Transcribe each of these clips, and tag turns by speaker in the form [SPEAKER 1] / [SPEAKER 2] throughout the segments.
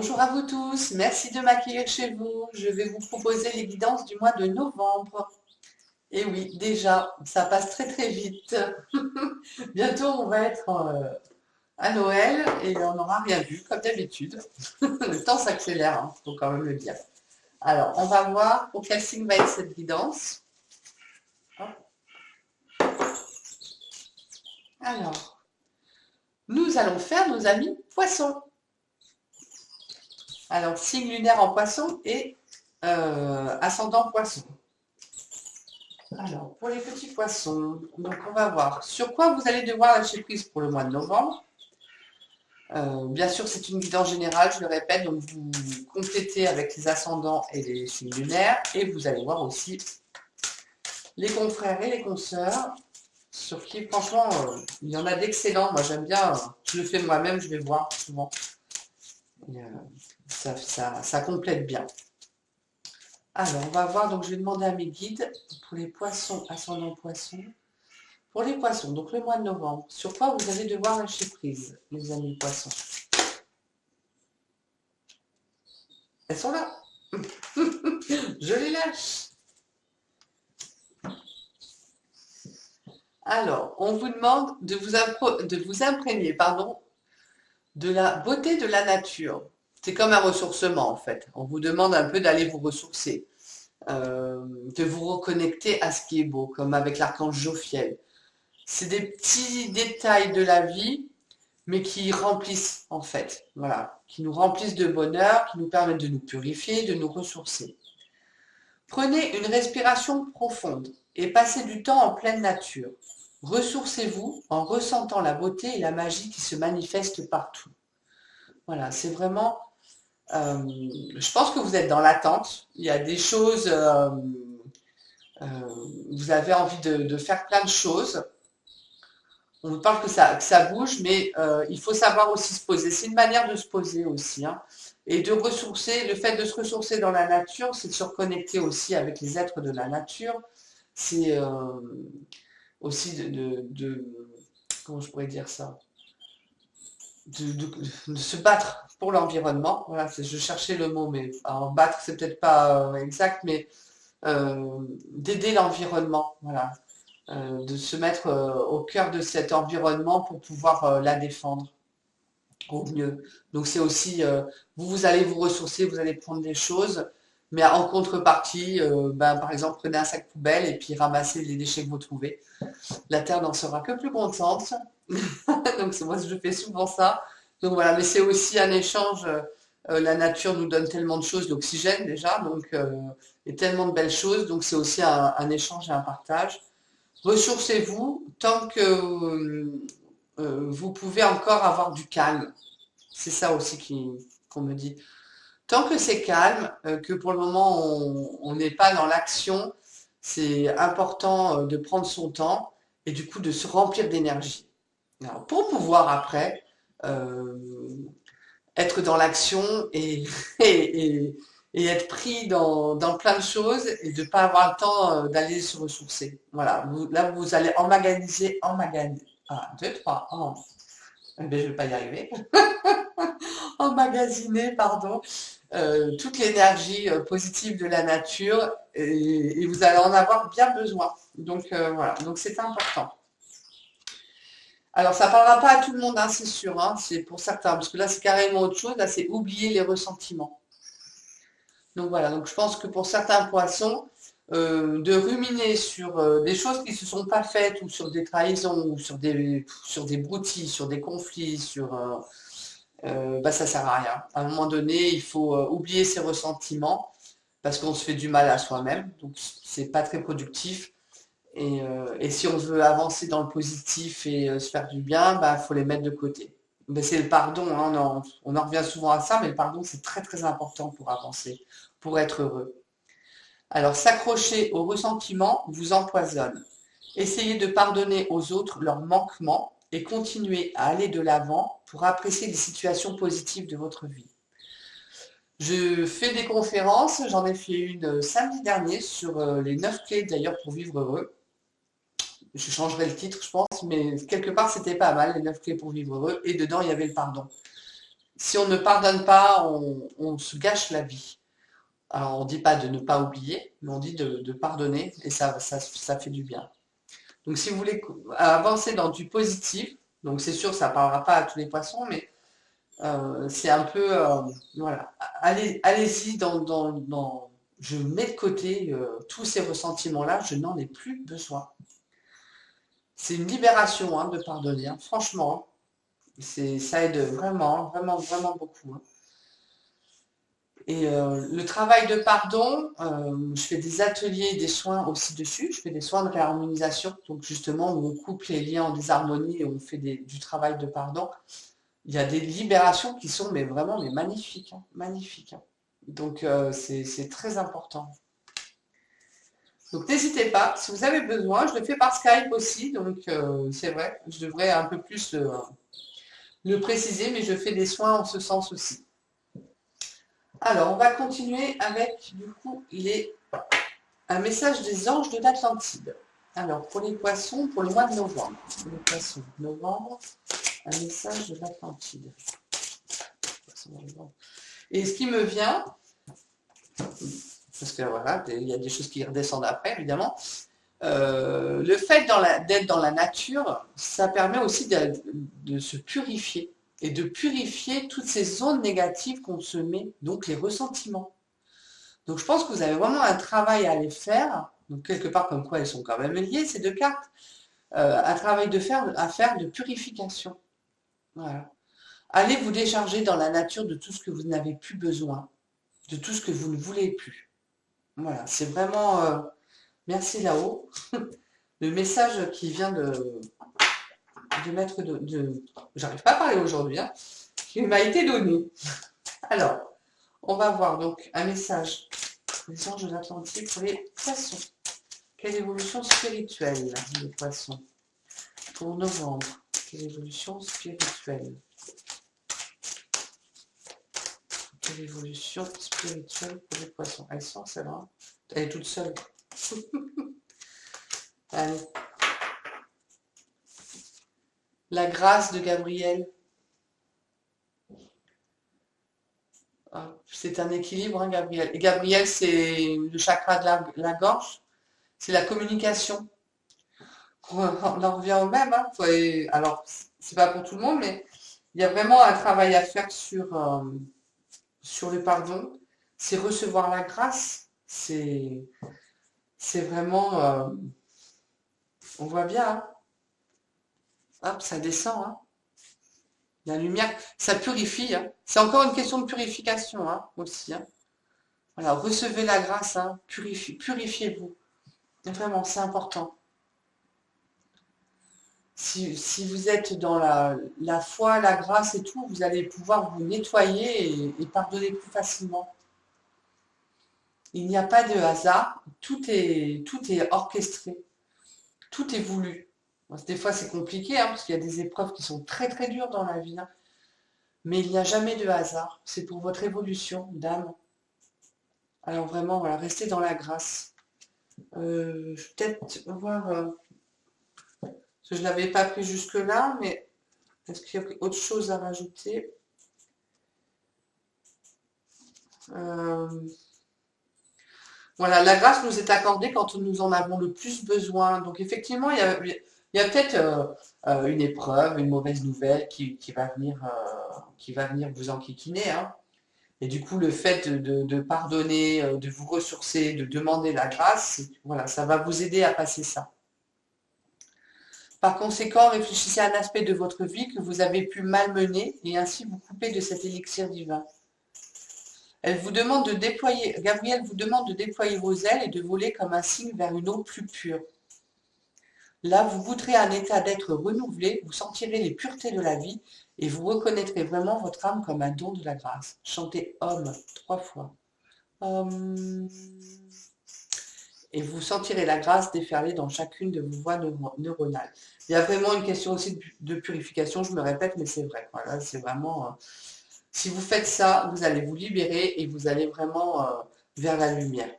[SPEAKER 1] Bonjour à vous tous, merci de m'accueillir chez vous. Je vais vous proposer les guidances du mois de novembre. Et oui, déjà, ça passe très très vite. Bientôt, on va être à Noël et on n'aura rien vu, comme d'habitude. Le temps s'accélère, il faut quand même le dire. Alors, on va voir pour quel signe va être cette guidance. Hop. Alors, nous allons faire nos amis poissons. Alors, signe lunaire en poisson et ascendant poisson. Alors, pour les petits poissons, donc on va voir sur quoi vous allez devoir lâcher prise pour le mois de novembre. Bien sûr, c'est une guidance générale, je le répète, donc vous complétez avec les ascendants et les signes lunaires, et vous allez voir aussi les confrères et les consoeurs, sur qui, franchement, il y en a d'excellents. Moi, j'aime bien, je le fais moi-même, je vais voir souvent. Et, ça complète bien. Alors, on va voir, donc je vais demander à mes guides pour les poissons, ascendant poissons. Pour les poissons, donc le mois de novembre, sur quoi vous allez devoir lâcher prise, les amis poissons? Elles sont là. Je les lâche. Alors, on vous demande de vous imprégner, de la beauté de la nature. C'est comme un ressourcement, en fait. On vous demande un peu d'aller vous ressourcer, de vous reconnecter à ce qui est beau, comme avec l'archange Jophiel. C'est des petits détails de la vie, mais qui remplissent en fait, voilà, qui nous remplissent de bonheur, qui nous permettent de nous purifier, de nous ressourcer. Prenez une respiration profonde et passez du temps en pleine nature. Ressourcez-vous en ressentant la beauté et la magie qui se manifestent partout. Voilà, c'est vraiment, je pense que vous êtes dans l'attente, il y a des choses, vous avez envie de faire plein de choses. On nous parle que ça bouge, mais il faut savoir aussi se poser. C'est une manière de se poser aussi, hein. Et de ressourcer, le fait de se ressourcer dans la nature, c'est de se reconnecter aussi avec les êtres de la nature. C'est aussi comment je pourrais dire ça, de se battre pour l'environnement. Voilà, je cherchais le mot, mais alors, battre, c'est peut-être pas exact, mais d'aider l'environnement. Voilà. De se mettre au cœur de cet environnement pour pouvoir la défendre au mieux. Donc c'est aussi, vous allez vous ressourcer, vous allez prendre des choses, mais en contrepartie, par exemple, prenez un sac poubelle et puis ramassez les déchets que vous trouvez. La Terre n'en sera que plus contente. Donc moi, je fais souvent ça. Donc voilà, mais c'est aussi un échange. La nature nous donne tellement de choses, l'oxygène déjà, donc et tellement de belles choses. Donc c'est aussi un échange et un partage. Ressourcez-vous tant que vous pouvez encore avoir du calme. C'est ça aussi qu'on me dit. Tant que c'est calme, que pour le moment on n'est pas dans l'action, c'est important de prendre son temps et du coup de se remplir d'énergie. Pour pouvoir après euh, être dans l'action et être pris dans plein de choses et de ne pas avoir le temps d'aller se ressourcer. Voilà, là vous allez emmagasiner, 1, 2, 3, je ne vais pas y arriver, emmagasiner, pardon, toute l'énergie positive de la nature et vous allez en avoir bien besoin. Donc voilà, donc c'est important. Alors, ça ne parlera pas à tout le monde, hein, c'est sûr, hein, c'est pour certains, parce que là, c'est carrément autre chose, là, c'est oublier les ressentiments. Donc voilà, donc je pense que pour certains poissons, de ruminer sur des choses qui ne se sont pas faites, ou sur des trahisons, ou sur des broutilles, sur des conflits, ça ne sert à rien. À un moment donné, il faut oublier ses ressentiments, parce qu'on se fait du mal à soi-même, donc c'est pas très productif. Et si on veut avancer dans le positif et se faire du bien, il faut les mettre de côté. Mais c'est le pardon, hein, on en revient souvent à ça, mais le pardon, c'est très très important pour avancer, pour être heureux. Alors, s'accrocher aux ressentiments vous empoisonne. Essayez de pardonner aux autres leurs manquements et continuez à aller de l'avant pour apprécier les situations positives de votre vie. Je fais des conférences, j'en ai fait une samedi dernier sur les 9 clés d'ailleurs pour vivre heureux. Je changerai le titre, je pense, mais quelque part, c'était pas mal, les 9 clés pour vivre heureux, et dedans, il y avait le pardon. Si on ne pardonne pas, on se gâche la vie. Alors, on ne dit pas de ne pas oublier, mais on dit de pardonner et ça fait du bien. Donc, si vous voulez avancer dans du positif, donc c'est sûr, ça ne parlera pas à tous les poissons, mais c'est un peu, voilà, allez-y je mets de côté tous ces ressentiments-là, je n'en ai plus besoin. C'est une libération hein, de pardonner, hein, franchement, ça aide vraiment, vraiment, vraiment beaucoup. Hein. Et le travail de pardon, je fais des ateliers et des soins aussi dessus. Je fais des soins de réharmonisation, donc justement où on coupe les liens en désharmonie et on fait du travail de pardon. Il y a des libérations qui sont mais vraiment mais magnifiques, hein, magnifiques. Hein. Donc c'est très important. Donc n'hésitez pas, si vous avez besoin, je le fais par Skype aussi, donc c'est vrai, je devrais un peu plus le préciser, mais je fais des soins en ce sens aussi. Alors, on va continuer avec, du coup, un message des anges de l'Atlantide. Alors, pour les poissons, pour le mois de novembre. Pour les poissons, novembre, un message de l'Atlantide. Et ce qui me vient, parce que voilà, il y a des choses qui redescendent après, évidemment, le fait d'être dans la nature, ça permet aussi de se purifier et de purifier toutes ces zones négatives qu'on se met, donc les ressentiments. Donc je pense que vous avez vraiment un travail à aller faire, donc quelque part comme quoi elles sont quand même liées, ces deux cartes, un travail à faire de purification. Voilà. Allez vous décharger dans la nature de tout ce que vous n'avez plus besoin, de tout ce que vous ne voulez plus. Voilà, c'est vraiment... merci là-haut. Le message qui vient de mettre j'arrive pas à parler aujourd'hui, hein, qui m'a été donné. Alors, on va voir donc un message des anges de l'Atlantique pour les poissons. Quelle évolution spirituelle des poissons pour novembre? Quelle évolution spirituelle? Quelle évolution spirituelle pour les poissons? Elle sort celle-là. Elle est toute seule. Allez. La grâce de Gabriel. C'est un équilibre, hein, Gabriel. Et Gabriel, c'est le chakra de la gorge. C'est la communication. On en revient au même. Hein. Alors, c'est pas pour tout le monde, mais il y a vraiment un travail à faire sur le pardon. C'est recevoir la grâce. C'est vraiment... on voit bien. Hein. Hop, ça descend. Hein. La lumière, ça purifie. Hein. C'est encore une question de purification hein, aussi. Hein. Voilà, recevez la grâce. Hein. Purifiez-vous. Vraiment, c'est important. Si vous êtes dans la foi, la grâce et tout, vous allez pouvoir vous nettoyer et pardonner plus facilement. Il n'y a pas de hasard, tout est orchestré, tout est voulu. Des fois c'est compliqué, hein, parce qu'il y a des épreuves qui sont très très dures dans la vie, hein. Mais il n'y a jamais de hasard, c'est pour votre évolution d'âme. Alors vraiment, voilà, restez dans la grâce. Je vais peut-être voir... je ne l'avais pas pris jusque-là, mais est-ce qu'il y a autre chose à rajouter Voilà, la grâce nous est accordée quand nous en avons le plus besoin. Donc effectivement, il y a peut-être une épreuve, une mauvaise nouvelle qui va venir vous enquiquiner. Hein. Et du coup, le fait de pardonner, de vous ressourcer, de demander la grâce, voilà, ça va vous aider à passer ça. Par conséquent, réfléchissez à un aspect de votre vie que vous avez pu malmener et ainsi vous couper de cet élixir divin. Elle vous demande de déployer, Gabriel vous demande de déployer vos ailes et de voler comme un cygne vers une eau plus pure. Là, vous goûterez un état d'être renouvelé, vous sentirez les puretés de la vie et vous reconnaîtrez vraiment votre âme comme un don de la grâce. Chantez Homme 3 fois. Et vous sentirez la grâce déferler dans chacune de vos voies neuronales. Il y a vraiment une question aussi de purification, je me répète, mais c'est vrai. Voilà, c'est vraiment... si vous faites ça, vous allez vous libérer et vous allez vraiment vers la lumière.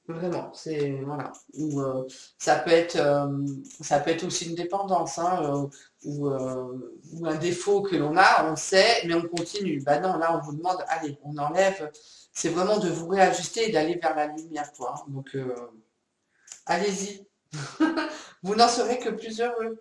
[SPEAKER 1] Vraiment, c'est voilà. Ou ça peut être aussi une dépendance, hein, ou un défaut que l'on a, on sait, mais on continue. Bah non, là on vous demande, allez, on enlève. C'est vraiment de vous réajuster et d'aller vers la lumière, quoi, hein. Donc allez-y, vous n'en serez que plus heureux.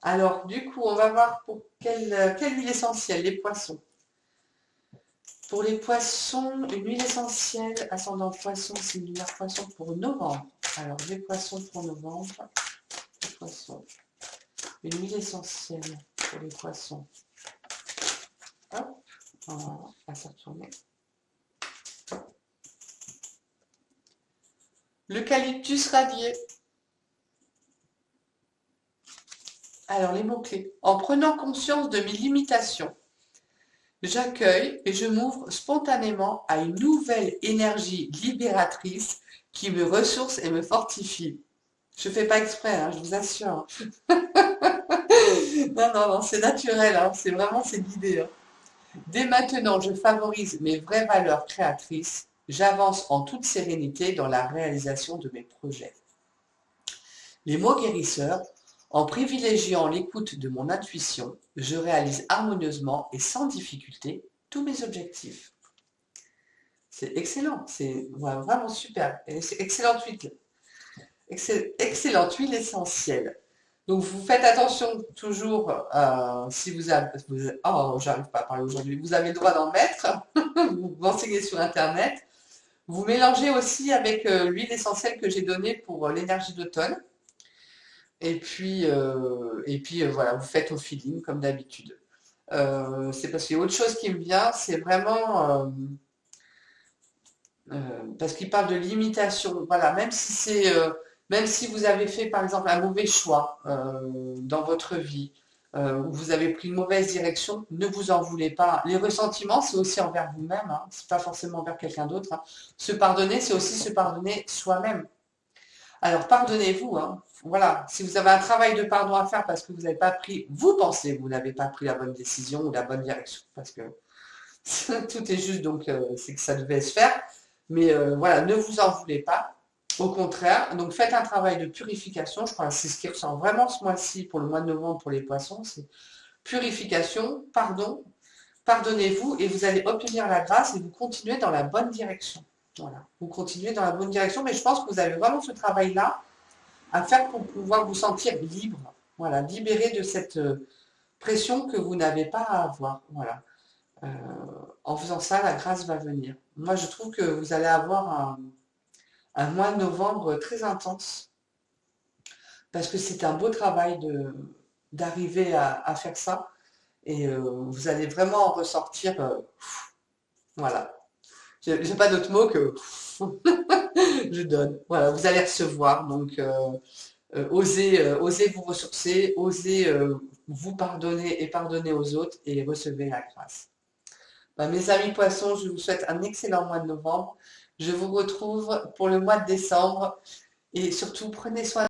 [SPEAKER 1] Alors, du coup, on va voir pour quelle huile essentielle, les poissons. Pour les poissons, une huile essentielle, ascendant poisson, c'est une lumière poisson pour novembre. Alors, les poissons pour novembre, les poissons. Une huile essentielle pour les poissons. Hop, voilà, à se retourner. L'eucalyptus radié. Alors, les mots-clés. En prenant conscience de mes limitations, j'accueille et je m'ouvre spontanément à une nouvelle énergie libératrice qui me ressource et me fortifie. Je ne fais pas exprès, hein, je vous assure. Non, non, non, c'est naturel, hein, c'est guidé, hein. Dès maintenant, je favorise mes vraies valeurs créatrices. J'avance en toute sérénité dans la réalisation de mes projets. Les mots guérisseurs, en privilégiant l'écoute de mon intuition, je réalise harmonieusement et sans difficulté tous mes objectifs. C'est excellent, c'est vraiment super. C'est excellente huile essentielle. Donc vous faites attention toujours si vous avez, oh j'arrive pas à parler aujourd'hui, vous avez le droit d'en mettre, vous vous renseignez sur internet. Vous mélangez aussi avec l'huile essentielle que j'ai donnée pour l'énergie d'automne. Et puis voilà, vous faites au feeling comme d'habitude. C'est parce qu'il y a autre chose qui me vient, c'est vraiment parce qu'il parle de limitation. Voilà, même si vous avez fait par exemple un mauvais choix dans votre vie, ou vous avez pris une mauvaise direction, ne vous en voulez pas. Les ressentiments, c'est aussi envers vous-même, hein, c'est pas forcément envers quelqu'un d'autre, hein. Se pardonner, c'est aussi se pardonner soi-même. Alors pardonnez-vous, hein. Voilà, si vous avez un travail de pardon à faire parce que vous n'avez pas pris, vous pensez que vous n'avez pas pris la bonne décision ou la bonne direction, parce que tout est juste, donc c'est que ça devait se faire. Mais voilà, ne vous en voulez pas. Au contraire, donc faites un travail de purification. Je crois que c'est ce qui ressort vraiment ce mois-ci pour le mois de novembre pour les poissons. C'est purification, pardon, pardonnez-vous et vous allez obtenir la grâce et vous continuez dans la bonne direction. Voilà, vous continuez dans la bonne direction, mais je pense que vous avez vraiment ce travail-là à faire pour pouvoir vous sentir libre. Voilà, libéré de cette pression que vous n'avez pas à avoir. Voilà. Euh, En faisant ça, la grâce va venir. Moi, je trouve que vous allez avoir un mois de novembre très intense parce que c'est un beau travail d'arriver à faire ça et vous allez vraiment en ressortir. Voilà. J'ai pas d'autre mot que je donne. Voilà, vous allez recevoir. Donc, osez vous ressourcer, osez vous pardonner et pardonner aux autres et recevez la grâce. Ben, mes amis poissons, je vous souhaite un excellent mois de novembre. Je vous retrouve pour le mois de décembre et surtout prenez soin